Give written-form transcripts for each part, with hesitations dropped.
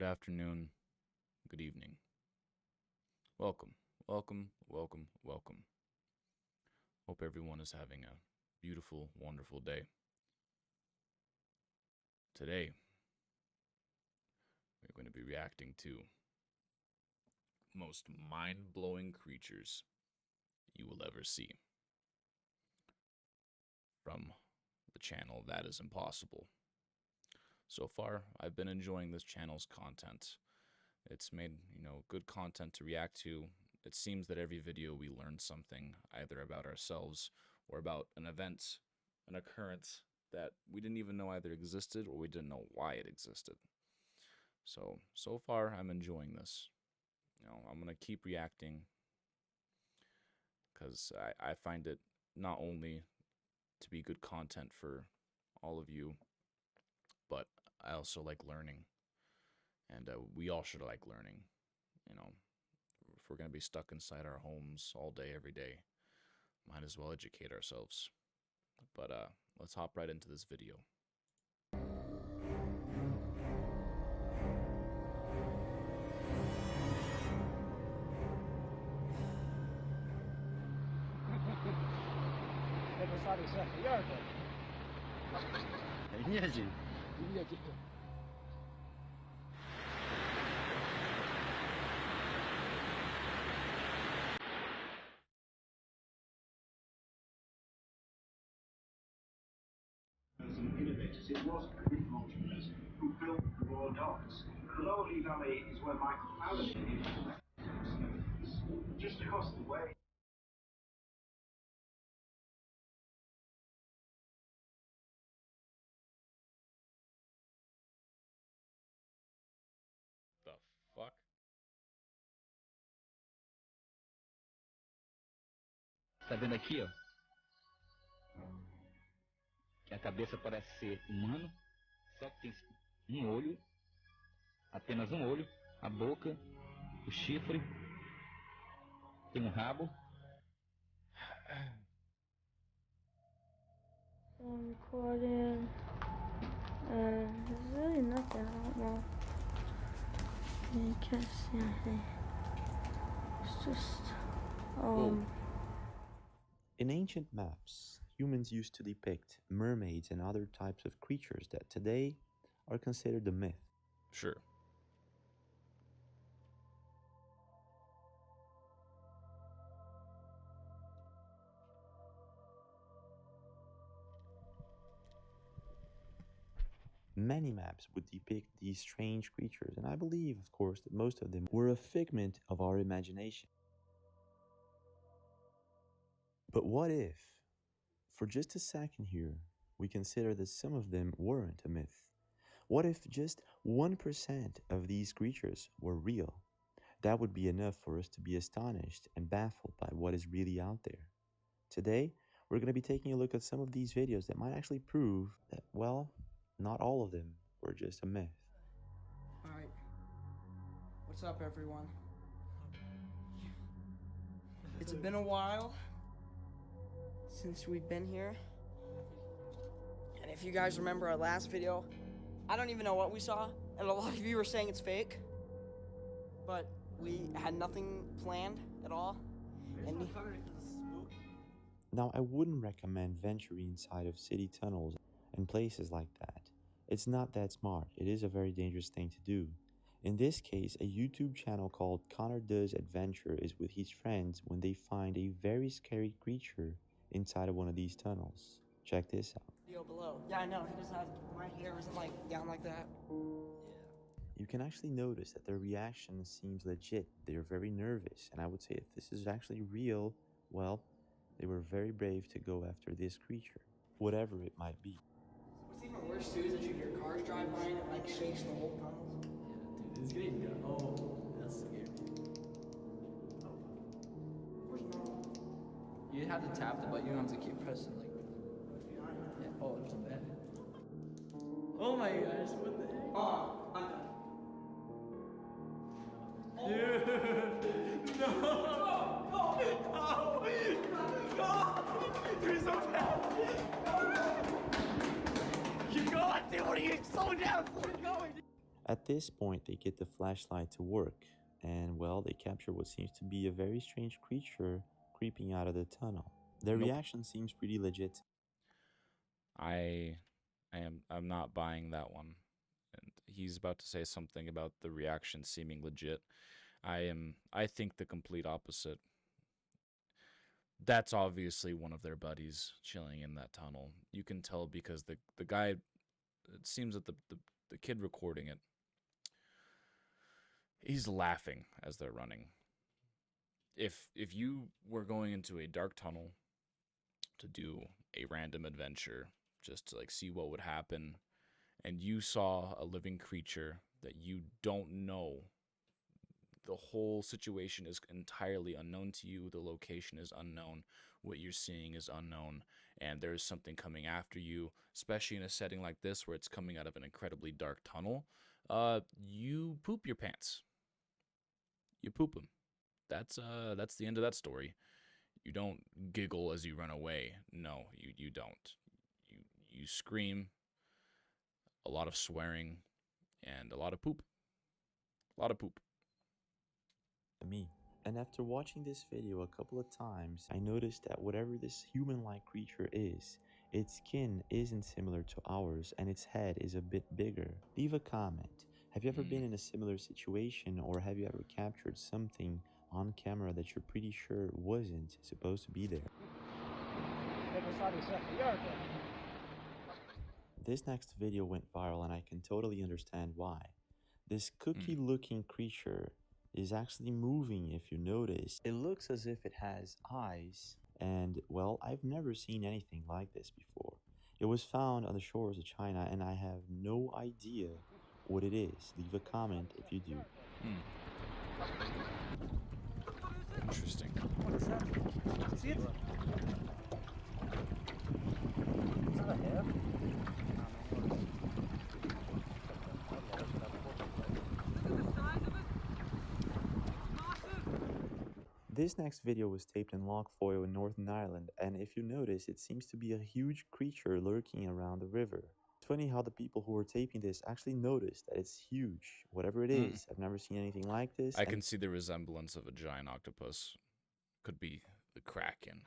afternoon, good evening. Welcome, welcome, welcome, welcome. Hope everyone is having a beautiful, wonderful day. Today, we're going to be reacting to most mind-blowing creatures you will ever see from the channel That Is Impossible. So far, I've been enjoying this channel's content. It's made, good content to react to. It seems that every video we learn something, either about ourselves or about an event, an occurrence that we didn't even know either existed or we didn't know why it existed. So far, I'm enjoying this. I'm going to keep reacting because I find it not only to be good content for all of you, but I also like learning, and we all should like learning. If we're going to be stuck inside our homes all day, every day, might as well educate ourselves. But let's hop right into this video. Innovators, it was Greek entrepreneurs who built the Royal Docks. The Lower Lee Valley is where Michael Fallon is, just across the way. The fuck? Tá vendo aqui, ó? Que a cabeça parece ser humano, só que tem um olho, apenas um olho, a boca, o chifre, tem um rabo. I'm recording, and there's really nothing. I don't know. You can't see anything. It's just, In ancient maps, humans used to depict mermaids and other types of creatures that today are considered a myth. Sure. Many maps would depict these strange creatures, and I believe, of course, that most of them were a figment of our imagination. But what if, for just a second here, we consider that some of them weren't a myth? What if just 1% of these creatures were real? That would be enough for us to be astonished and baffled by what is really out there. Today, we're going to be taking a look at some of these videos that might actually prove that, well, not all of them were just a myth. Alright. What's up, everyone? It's been a while since we've been here. And if you guys remember our last video, I don't even know what we saw, and a lot of you were saying it's fake. But we had nothing planned at all. And Now, I wouldn't recommend venturing inside of city tunnels and places like that. It's not that smart. It is a very dangerous thing to do. In this case, a YouTube channel called Connor Does Adventure is with his friends when they find a very scary creature inside of one of these tunnels. Check this out. video below. Yeah, I know. He doesn't have, my hair isn't like down like that. You can actually notice that their reaction seems legit. They're very nervous, and I would say if this is actually real, well, they were very brave to go after this creature, whatever it might be. What's even worse too is that you hear cars drive by and it like shakes the whole tunnel. Yeah, dude, it's getting good. Oh, that's scary. Where's mom? You have to tap the button. You don't have to keep pressing like. Yeah. Oh, there's a bed. Oh my gosh, what the heck? Oh, I'm done. Dude, no, no, no, no, you're so bad. Keep going, dude. What are you slowing down? Keep going. At this point, they get the flashlight to work, and well, they capture what seems to be a very strange creature creeping out of the tunnel. Their Nope. reaction seems pretty legit. I'm not buying that one. And he's about to say something about the reaction seeming legit. I think the complete opposite. That's obviously one of their buddies chilling in that tunnel. You can tell because the guy, it seems that the kid recording it, he's laughing as they're running. If you were going into a dark tunnel to do a random adventure just to like see what would happen, and you saw a living creature that you don't know, the whole situation is entirely unknown to you, the location is unknown, what you're seeing is unknown, and there's something coming after you, especially in a setting like this where it's coming out of an incredibly dark tunnel, you poop your pants. You poop them. That's the end of that story. You don't giggle as you run away. No, you don't. You scream, a lot of swearing, and a lot of poop. A lot of poop. Me. And after watching this video a couple of times, I noticed that whatever this human-like creature is, its skin isn't similar to ours and its head is a bit bigger. Leave a comment. Have you ever been in a similar situation, or have you ever captured something on camera that you're pretty sure wasn't supposed to be there? This next video went viral and I can totally understand why. This cookie-looking creature is actually moving. If you notice, it looks as if it has eyes, and well, I've never seen anything like this before. It was found on the shores of China and I have no idea what it is. Leave a comment if you do. Interesting. What is that? See it? Is that a hair? This next video was taped in Loch Foyle in Northern Ireland, and if you notice, it seems to be a huge creature lurking around the river. It's funny how the people who were taping this actually noticed that it's huge. Whatever it is, I've never seen anything like this. I can see the resemblance of a giant octopus. Could be the Kraken.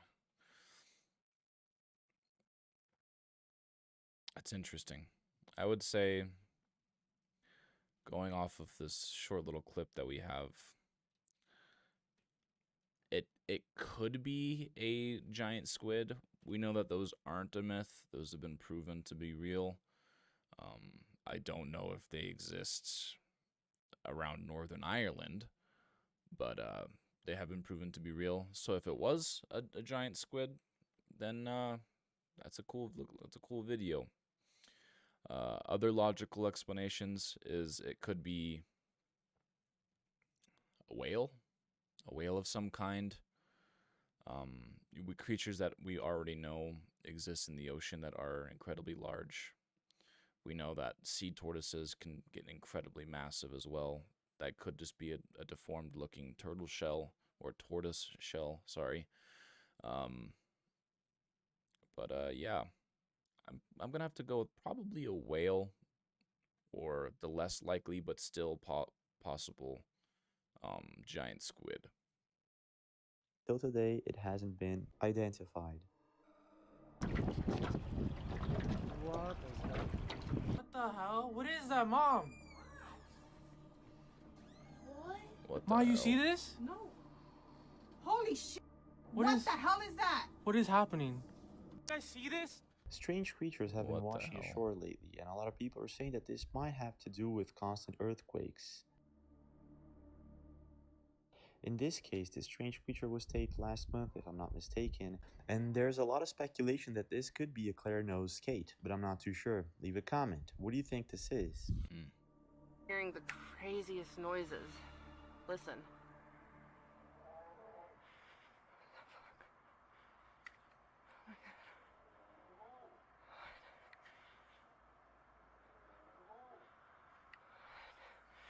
That's interesting. I would say, going off of this short little clip that we have, it could be a giant squid. We know that those aren't a myth. Those have been proven to be real. I don't know if they exist around Northern Ireland, but they have been proven to be real. So if it was a giant squid, then that's a cool video. Other logical explanations is it could be a whale of some kind. Creatures that we already know exist in the ocean that are incredibly large. We know that sea tortoises can get incredibly massive as well. That could just be a deformed looking turtle shell or tortoise shell, sorry. Yeah, I'm gonna have to go with probably a whale, or the less likely but still possible giant squid. Till today, it hasn't been identified. What is that? What the hell? What is that, Mom? What the Ma, you hell? see this? No. Holy shit. What What is- the hell is that? What is happening? You guys see this? Strange creatures have What been the washing hell? ashore lately, and a lot of people are saying that this might have to do with constant earthquakes. In this case, this strange creature was taped last month, if I'm not mistaken, and there's a lot of speculation that this could be a clear-nosed skate, but I'm not too sure. Leave a comment. What do you think this is? Hearing the craziest noises. Listen.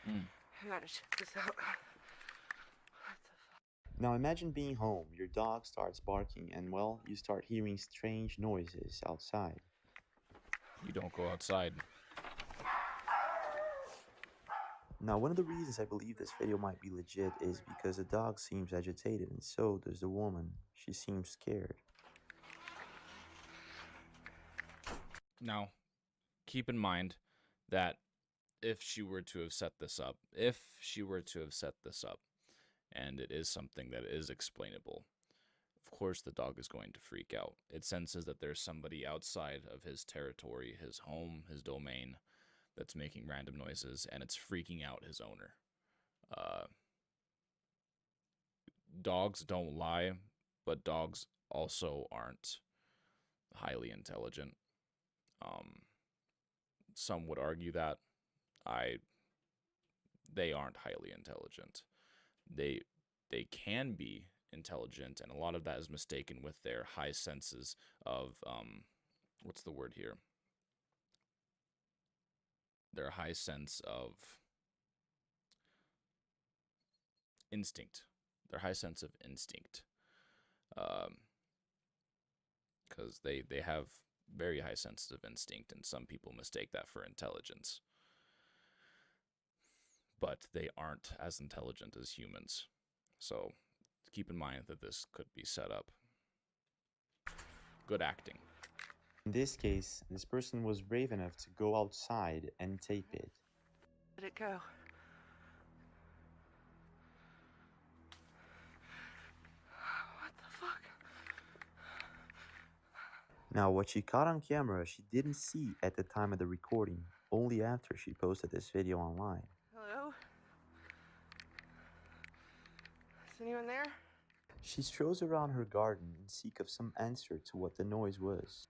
I gotta check this out. Now imagine being home, your dog starts barking, and well, you start hearing strange noises outside. You don't go outside. Now, one of the reasons I believe this video might be legit is because the dog seems agitated, and so does the woman. She seems scared. Now, keep in mind that if she were to have set this up, and it is something that is explainable, of course the dog is going to freak out. It senses that there's somebody outside of his territory, his home, his domain, that's making random noises, and it's freaking out his owner. Dogs don't lie, but dogs also aren't highly intelligent. Some would argue that they aren't highly intelligent. They can be intelligent, and a lot of that is mistaken with their high senses of what's the word here? Their high sense of instinct. Their high sense of instinct. Because they have very high senses of instinct, and some people mistake that for intelligence. But they aren't as intelligent as humans. So keep in mind that this could be set up. Good acting. In this case, this person was brave enough to go outside and tape it. Let it go. What the fuck? Now, what she caught on camera, she didn't see at the time of the recording, only after she posted this video online. Hello? Is anyone there? She strolls around her garden in seek of some answer to what the noise was.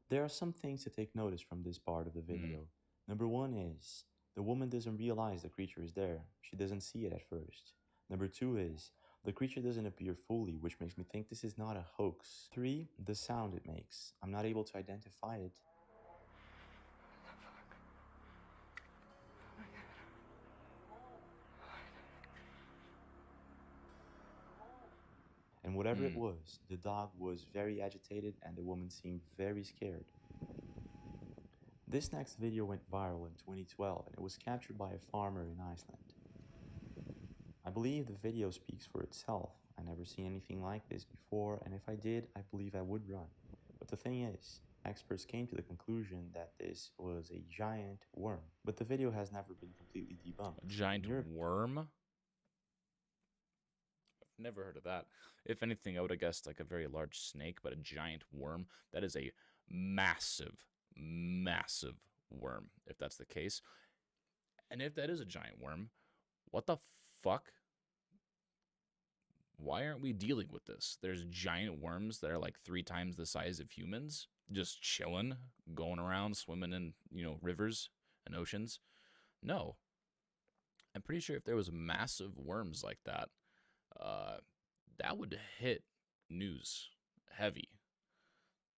There are some things to take notice from this part of the video. Number one is, the woman doesn't realize the creature is there. She doesn't see it at first. Number two is, the creature doesn't appear fully, which makes me think this is not a hoax. 3, the sound it makes. I'm not able to identify it. And whatever it was, the dog was very agitated and the woman seemed very scared. This next video went viral in 2012 and it was captured by a farmer in Iceland. I believe the video speaks for itself. I never seen anything like this before, and if I did, I believe I would run. But the thing is, experts came to the conclusion that this was a giant worm, but the video has never been completely debunked. A giant worm? I've never heard of that. If anything, I would have guessed like a very large snake, but a giant worm, that is a massive, massive worm, if that's the case. And if that is a giant worm, what the fuck? Why aren't we dealing with this? There's giant worms that are like 3 times the size of humans, just chilling, going around, swimming in, rivers and oceans. No. I'm pretty sure if there was massive worms like that, that would hit news heavy.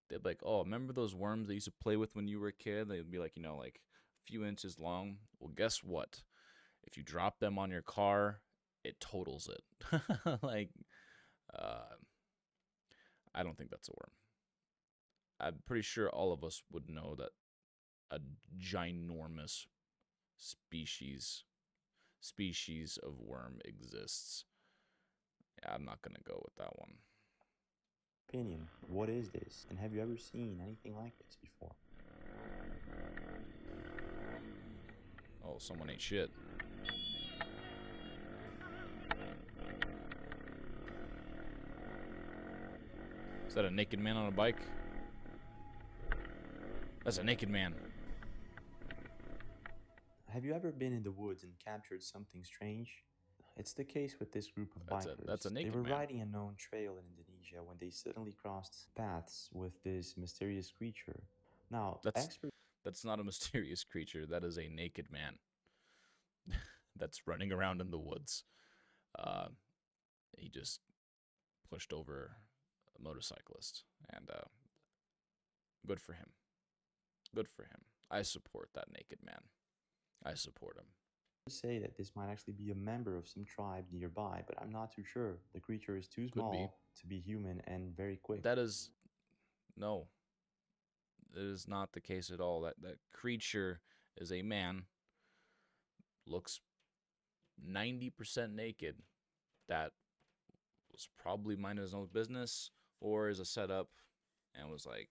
They'd be like, oh, remember those worms they used to play with when you were a kid? They'd be like, like a few inches long. Well, guess what? If you drop them on your car, it totals it. I don't think that's a worm. I'm pretty sure all of us would know that a ginormous species of worm exists. Yeah, I'm not going to go with that one. Opinion, what is this? And have you ever seen anything like this before? Oh, someone ate shit. Is that a naked man on a bike? That's a naked man. Have you ever been in the woods and captured something strange? It's the case with this group of bikers. That's a naked man. They were man. riding a known trail in Indonesia when they suddenly crossed paths with this mysterious creature. Now, that's not a mysterious creature. That is a naked man that's running around in the woods. He just pushed over a motorcyclist, and good for him. Good for him. I support that naked man. I support him. say that this might actually be a member of some tribe nearby, but I'm not too sure. The creature is too Could be. small to be human and very quick. That is no. It is not the case at all. That creature is a man, looks 90% naked. That was probably minding his own business or is a setup and was like,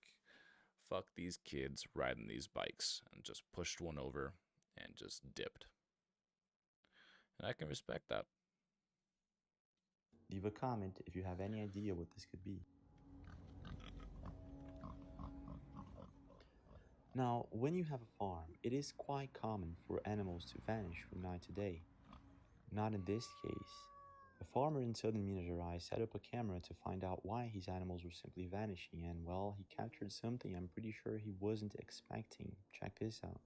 fuck these kids riding these bikes, and just pushed one over and just dipped. And I can respect that. Leave a comment if you have any idea what this could be. Now, when you have a farm, it is quite common for animals to vanish from night to day. Not in this case. A farmer in southern Minas Gerais set up a camera to find out why his animals were simply vanishing, and well, he captured something I'm pretty sure he wasn't expecting. Check this out.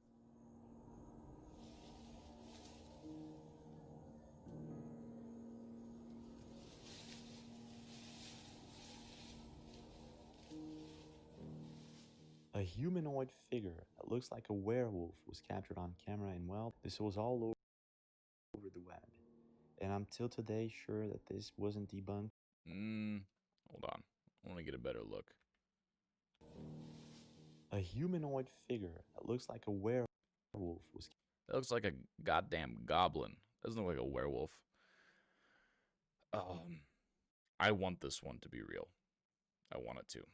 A humanoid figure that looks like a werewolf was captured on camera, and well, this was all over the web. And I'm till today sure that this wasn't debunked. Hold on. I want to get a better look. A humanoid figure that looks like a werewolf was. That looks like a goddamn goblin. Doesn't look like a werewolf. I want this one to be real. I want it to.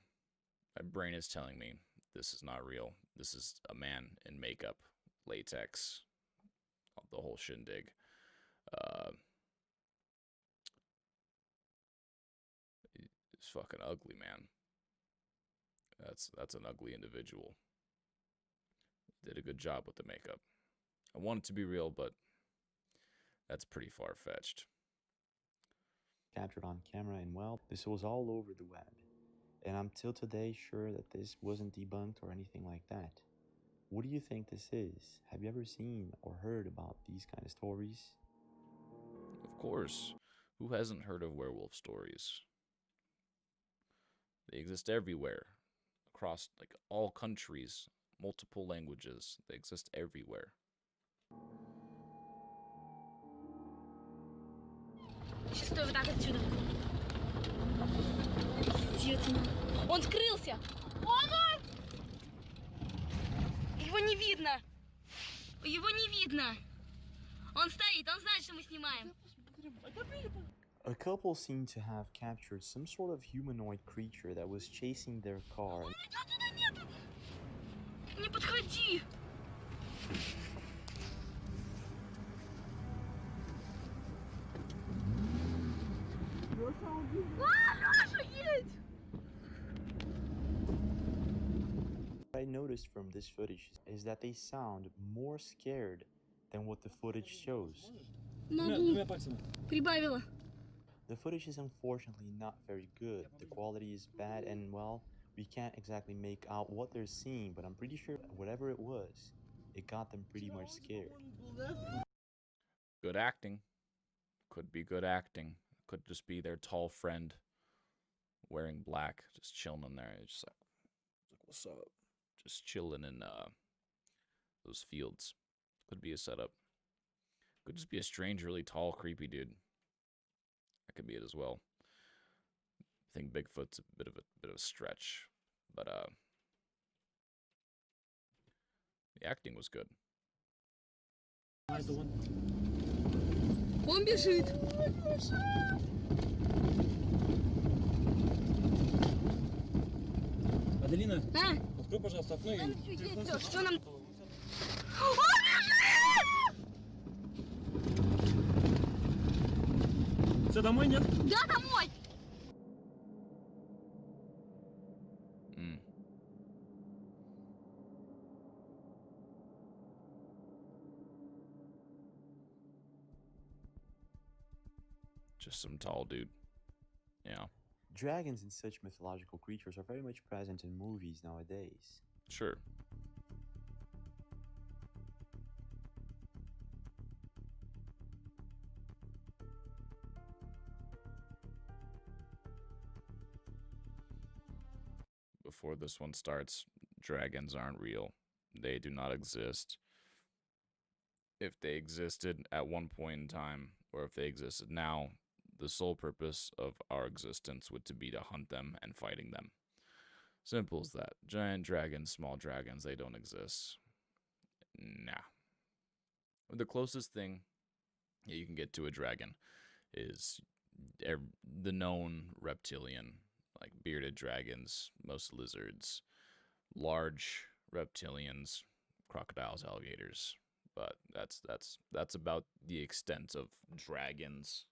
My brain is telling me this is not real. This is a man in makeup, latex, the whole shindig. It's fucking ugly, man. That's an ugly individual. Did a good job with the makeup. I want it to be real, but that's pretty far-fetched. Captured on camera, and well, this was all over the web. And I'm till today sure that this wasn't debunked or anything like that. What do you think this is? Have you ever seen or heard about these kind of stories? Of course. Who hasn't heard of werewolf stories? They exist everywhere. Across like all countries, multiple languages. They exist everywhere. Шестой вот так отсюда. Пиздец, он скрылся! Он! Его не видно! Его не видно! Он стоит, он знает, что мы снимаем. A couple seemed to have captured some sort of humanoid creature that was chasing their car. Он идет туда, нету! Не подходи! Лёша, едь! What I noticed from this footage is that they sound more scared than what the footage shows. Прибавила. The footage is unfortunately not very good. The quality is bad, and well, we can't exactly make out what they're seeing, but I'm pretty sure whatever it was, it got them pretty much scared. Good acting. Could be good acting. Could just be their tall friend wearing black, just chilling in there. It's just like, what's up? Just chilling in those fields. Could be a setup. Could just be a strange, really tall, creepy dude. That could be it as well. I think Bigfoot's a bit of a stretch, but the acting was good. Он бежит. Аделина, А? открой, пожалуйста, окно. Нам всё есть, что нам... Все, домой, нет? Да, домой! Just some tall dude. Yeah. Dragons and such mythological creatures are very much present in movies nowadays. Sure. Before this one starts, dragons aren't real. They do not exist. if they existed at one point in time, or if they existed now, the sole purpose of our existence would to be to hunt them and fighting them. Simple as that. Giant dragons, small dragons, they don't exist. Nah. The closest thing you can get to a dragon is the known reptilian, like bearded dragons, most lizards, large reptilians, crocodiles, alligators. But that's about the extent of dragons.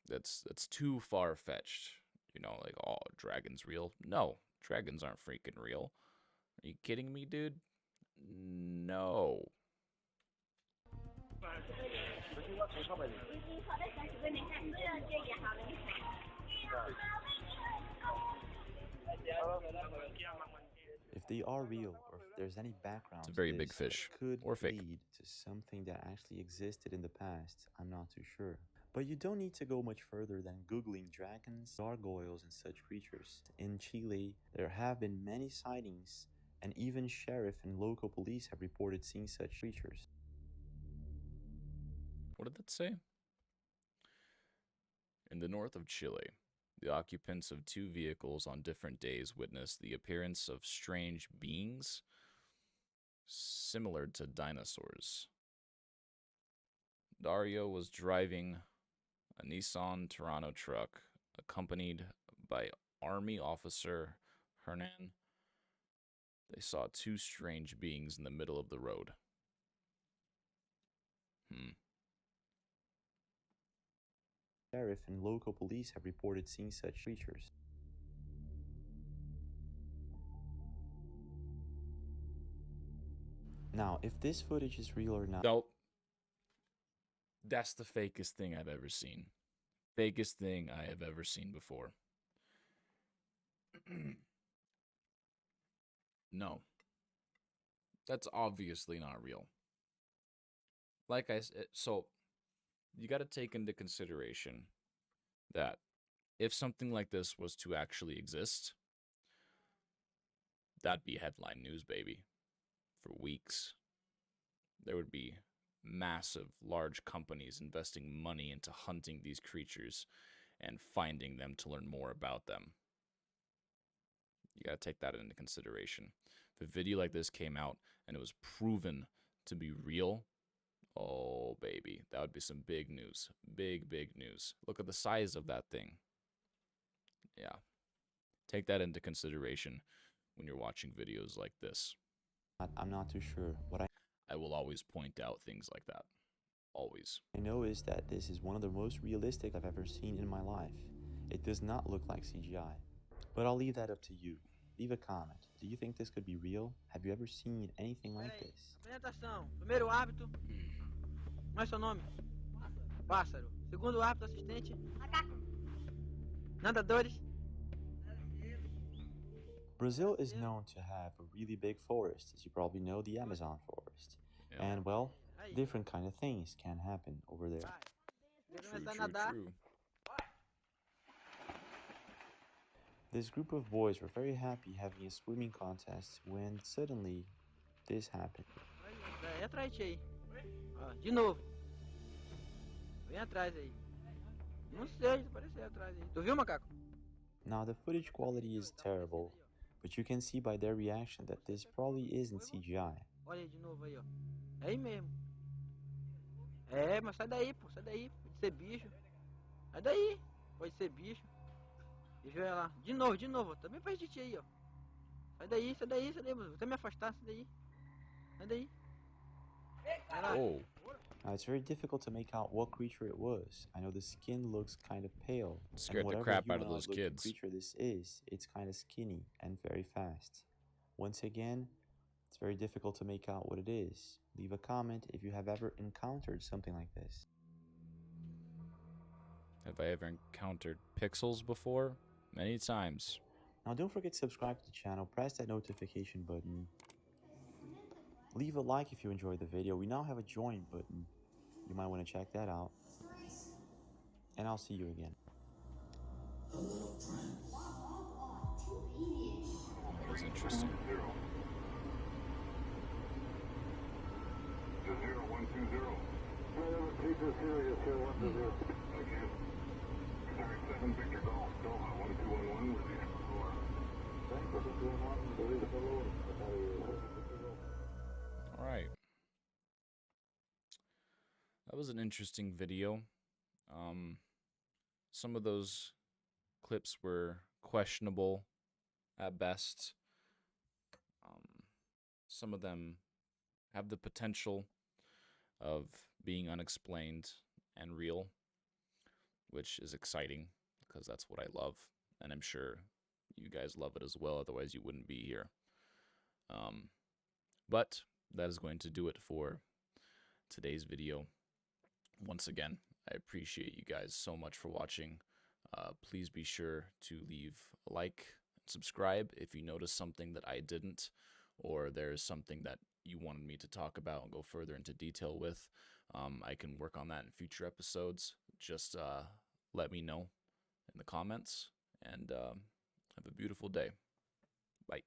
That's too far fetched. You know, like, oh, dragons real? No, dragons aren't freaking real. Are you kidding me, dude? No. If they are real, or if there's any background It's a to very this big fish. that could Or fake. lead to something that actually existed in the past, I'm not too sure. But you don't need to go much further than Googling dragons, gargoyles, and such creatures. In Chile, there have been many sightings, and even sheriff and local police have reported seeing such creatures. What did that say? In the north of Chile, the occupants of two vehicles on different days witnessed the appearance of strange beings similar to dinosaurs. Dario was driving a Nissan Terrano truck, accompanied by Army Officer Hernan. They saw two strange beings in the middle of the road. Sheriff and local police have reported seeing such creatures. Now, if this footage is real or not... No. That's the fakest thing I've ever seen. Fakest thing I have ever seen before. No. That's obviously not real. Like I said, so you got to take into consideration that if something like this was to actually exist, that'd be headline news, baby, for weeks. There would be massive, large companies investing money into hunting these creatures and finding them to learn more about them. You got to take that into consideration. If a video like this came out and it was proven to be real, oh, baby, that would be some big news. Big, big news. Look at the size of that thing. Yeah. Take that into consideration when you're watching videos like this. I'm not too sure. What I will always point out things like that. Always. I know is that this is one of the most realistic I've ever seen in my life. It does not look like CGI. But I'll leave that up to you. Leave a comment. Do you think this could be real? Have you ever seen anything like this? Apresentação. Primeiro árbitro. Como é seu nome? Pássaro. Segundo árbitro, assistente. Macaco. Nadadores. Brazil is known to have a really big forest, as you probably know, the Amazon forest. Yeah. And well, different kind of things can happen over there. True. This group of boys were very happy having a swimming contest when suddenly this happened. Vem atrás de aí. Ó, de novo. Vem atrás aí. Não sei, apareceu atrás aí. Tu viu, macaco? Now the footage quality is terrible, but you can see by their reaction that this probably isn't CGI. Olha aí de novo aí, ó. É aí mesmo. É, mas sai daí, pô. Sai daí. Pode ser bicho. Sai daí. Pode ser bicho. Deixa eu ver lá. De novo. Também faz de ti aí, ó. Sai daí, mano. Vou até me afastar, sai daí. Sai daí. Vai lá. Oh. Now it's very difficult to make out what creature it was. I know the skin looks kind of pale. Scared the crap out of those kids. Creature this is, it's kind of skinny and very fast. Once again, it's very difficult to make out what it is. Leave a comment if you have ever encountered something like this. Have I ever encountered pixels before? Many times. Now don't forget to subscribe to the channel, press that notification button. Leave a like if you enjoyed the video. We now have a join button. You might want to check that out. And I'll see you again. A little prince. That was interesting. All right. That was an interesting video. Some of those clips were questionable at best. Some of them have the potential of being unexplained and real, which is exciting because that's what I love, and I'm sure you guys love it as well, otherwise you wouldn't be here. But that is going to do it for today's video. Once again, I appreciate you guys so much for watching. Please be sure to leave a like and subscribe if you notice something that I didn't, or there's something that you wanted me to talk about and go further into detail with. I can work on that in future episodes. Just let me know in the comments, and have a beautiful day. Bye.